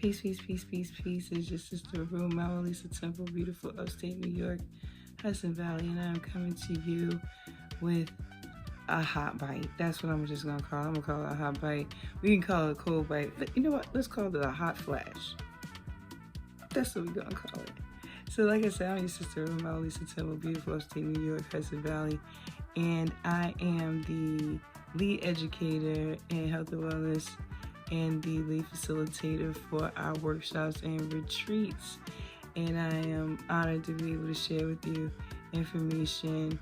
Peace, peace, peace, peace, peace. It's your sister Rue, Mama Lisa Temple, beautiful upstate New York, Hudson Valley, and I'm coming to you with a hot bite. That's what I'm just gonna call it. I'm gonna call it a hot bite. We can call it a cold bite. But you know what? Let's call it a hot flash. That's what we're gonna call it. So like I said, I'm your sister Rue, Mama Lisa Temple, beautiful upstate New York, Hudson Valley, and I am the lead educator in health and wellness and the lead facilitator for our workshops and retreats. And I am honored to be able to share with you information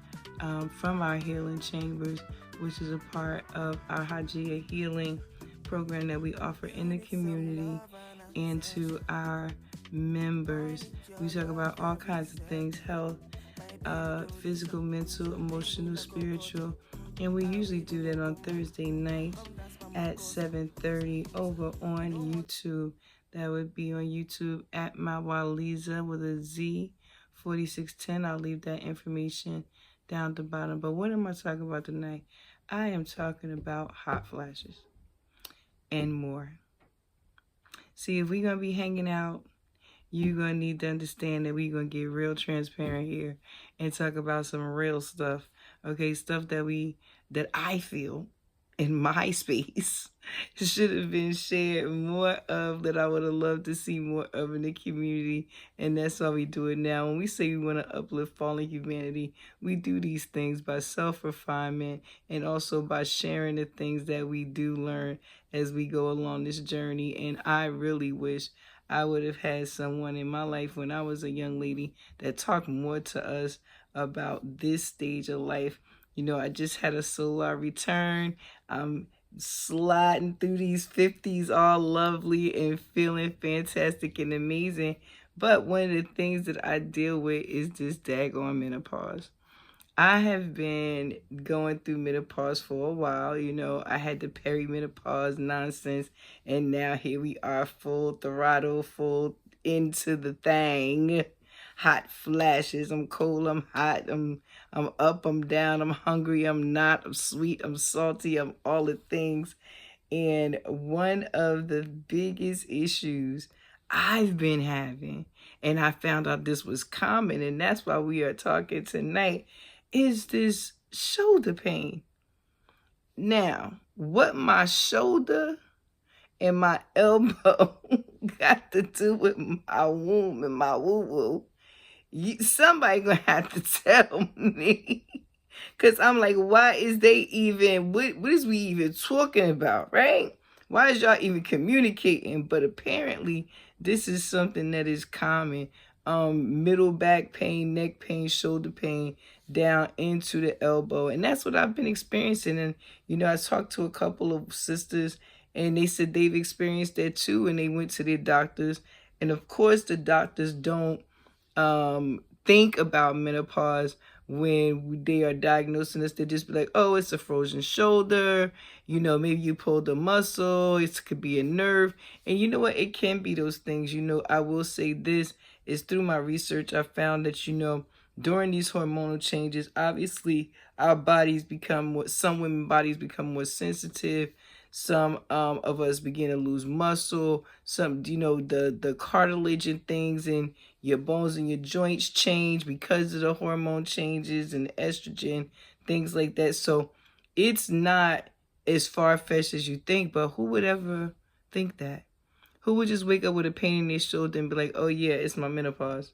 from our healing chambers, which is a part of our Hajia healing program that we offer in the community and to our members. We talk about all kinds of things: health, physical, mental, emotional, spiritual, and we usually do that on Thursday nights at 7:30 over on YouTube. That would be on YouTube at Mawaliza with a Z 4610. I'll leave that information down at the bottom. But what am I talking about tonight? I am talking about hot flashes and more. See, if we're going to be hanging out, you're going to need to understand that we're going to get real transparent here and talk about some real stuff. Okay, stuff that I feel in my space should have been shared more of, that I would have loved to see more of in the community. And that's why we do it now. When we say we want to uplift fallen humanity, we do these things by self-refinement and also by sharing the things that we do learn as we go along this journey. And I really wish I would have had someone in my life when I was a young lady that talked more to us about this stage of life. You know, I just had a solar return. I'm sliding through these 50s all lovely and feeling fantastic and amazing. But one of the things that I deal with is this daggone menopause. I have been going through menopause for a while. You know, I had the perimenopause nonsense, and now here we are, full throttle, full into the thing. Hot flashes. I'm cold, I'm hot, I'm up, I'm down, I'm hungry, I'm not, I'm sweet, I'm salty, I'm all the things. And one of the biggest issues I've been having, and I found out this was common, and that's why we are talking tonight, is this shoulder pain. Now, what my shoulder and my elbow got to do with my womb and my woo-woo, somebody gonna have to tell me. Because I'm like, why is they even, what is we even talking about, right? Why is y'all even communicating? But apparently this is something that is common. Middle back pain, neck pain, shoulder pain, down into the elbow. And that's what I've been experiencing. And, you know, I talked to a couple of sisters and they said they've experienced that too. And they went to their doctors. And of course, the doctors don't think about menopause when they are diagnosing us. They just be like, oh, it's a frozen shoulder, you know, maybe you pulled a muscle, it could be a nerve. And you know what, it can be those things. You know, I will say this is, through my research, I found that, you know, during these hormonal changes, obviously our bodies become more, some women bodies become more sensitive. Some of us begin to lose muscle. Some, you know, the cartilage and things in your bones and your joints change because of the hormone changes and the estrogen, things like that. So it's not as far-fetched as you think, but who would ever think that? Who would just wake up with a pain in their shoulder and be like, oh yeah, it's my menopause?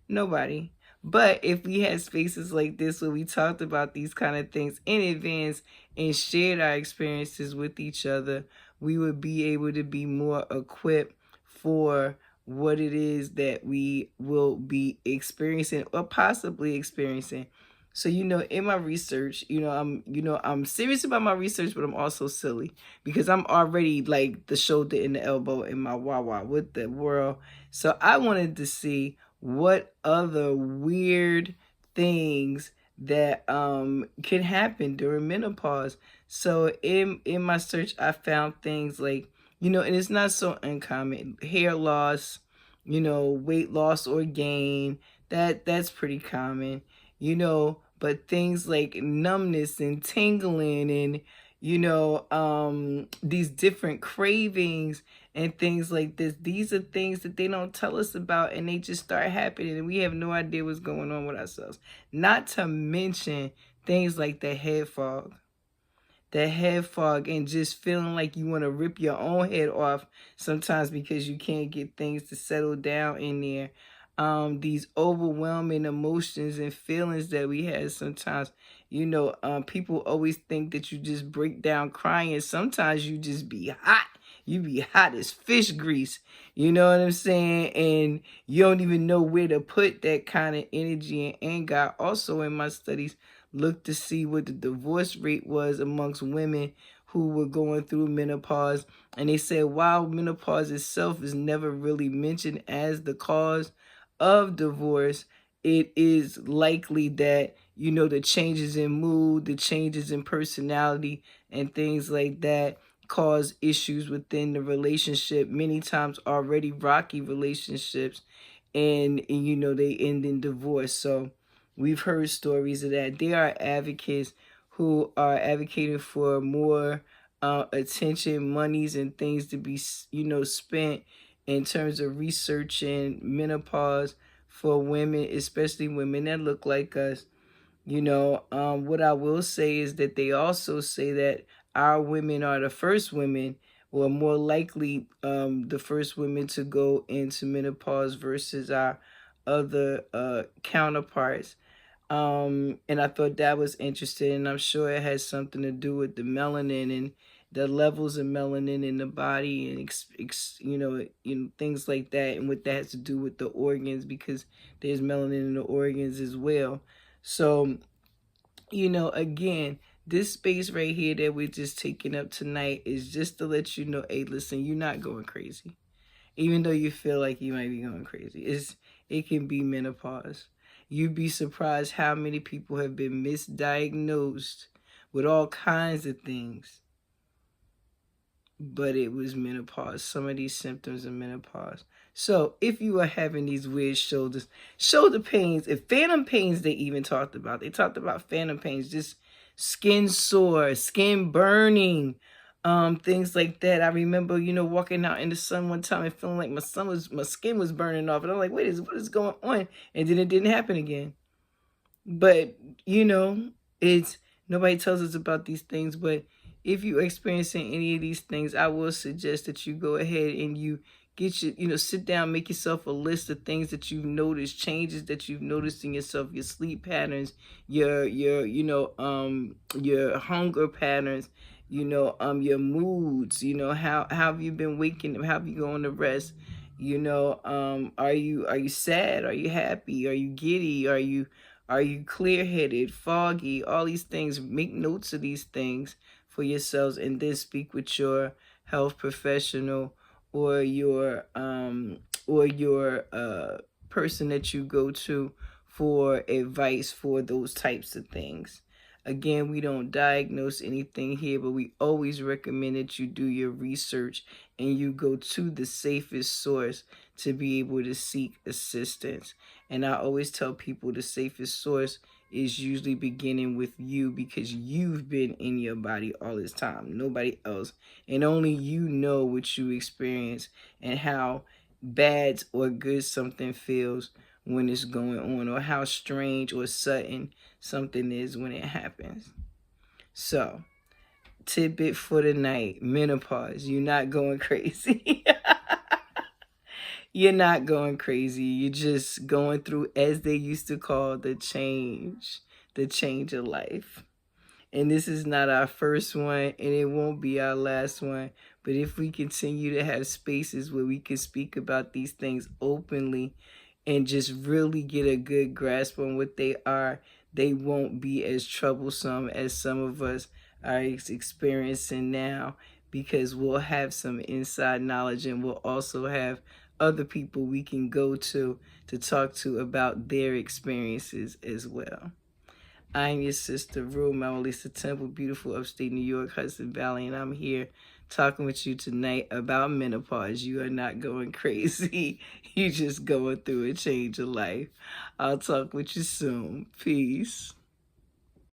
Nobody. But if we had spaces like this where we talked about these kind of things in advance and shared our experiences with each other, we would be able to be more equipped for what it is that we will be experiencing or possibly experiencing. So, you know, in my research, I'm serious about my research, but I'm also silly because I'm already like the shoulder and the elbow in my wah-wah with the world. So I wanted to see what other weird things that can happen during menopause. So in my search, I found things like, you know, and it's not so uncommon, hair loss, you know, weight loss or gain, that's pretty common, you know, but things like numbness and tingling and, you know, these different cravings and things like this. These are things that they don't tell us about, and they just start happening, and we have no idea what's going on with ourselves. Not to mention things like the head fog. The head fog and just feeling like you want to rip your own head off sometimes because you can't get things to settle down in there. These overwhelming emotions and feelings that we have sometimes. People always think that you just break down crying. Sometimes you just be hot. You be hot as fish grease. You know what I'm saying? And you don't even know where to put that kind of energy and anger. Also, in my studies, looked to see what the divorce rate was amongst women who were going through menopause. And they said while menopause itself is never really mentioned as the cause of divorce, it is likely that, the changes in mood, the changes in personality, and things like that cause issues within the relationship, many times already rocky relationships, and they end in divorce. So we've heard stories of that. There are advocates who are advocating for more attention, monies, and things to be, spent in terms of researching menopause for women, especially women that look like us. What I will say is that they also say that our women are the first women, or more likely the first women to go into menopause versus our other counterparts. And I thought that was interesting, and I'm sure it has something to do with the melanin and the levels of melanin in the body, and things like that, and what that has to do with the organs, because there's melanin in the organs as well. So, again, this space right here that we're just taking up tonight is just to let you know, hey, listen, you're not going crazy. Even though you feel like you might be going crazy. It can be menopause. You'd be surprised how many people have been misdiagnosed with all kinds of things, but it was menopause. Some of these symptoms of menopause. So if you are having these weird shoulder pains, if phantom pains, they even talked about. They talked about phantom pains, just skin sore, skin burning, things like that. I remember, walking out in the sun one time and feeling like my skin was burning off, and I'm like, what is going on? And then it didn't happen again. But it's nobody tells us about these things. But if you're experiencing any of these things, I will suggest that you go ahead and you get sit down, make yourself a list of things that you've noticed, changes that you've noticed in yourself, your sleep patterns, your hunger patterns, your moods, how have you been waking up, how have you going to rest, are you sad, are you happy, are you giddy, are you clear-headed, foggy, all these things. Make notes of these things for yourselves, and then speak with your health professional or your person that you go to for advice for those types of things. Again, we don't diagnose anything here, but we always recommend that you do your research and you go to the safest source to be able to seek assistance. And I always tell people the safest source is usually beginning with you, because you've been in your body all this time, nobody else. And only you know what you experience and how bad or good something feels when it's going on, or how strange or sudden something is when it happens. So, tidbit for the night: menopause. You're not going crazy. You're not going crazy. You're just going through, as they used to call, the change of life. And this is not our first one, and it won't be our last one. But if we continue to have spaces where we can speak about these things openly and just really get a good grasp on what they are, they won't be as troublesome as some of us are experiencing now, because we'll have some inside knowledge, and we'll also have other people we can go to talk to about their experiences as well. I'm your sister, Rue Marilisa Temple, beautiful upstate New York, Hudson Valley, and I'm here talking with you tonight about menopause. You are not going crazy. You're just going through a change of life. I'll talk with you soon. Peace.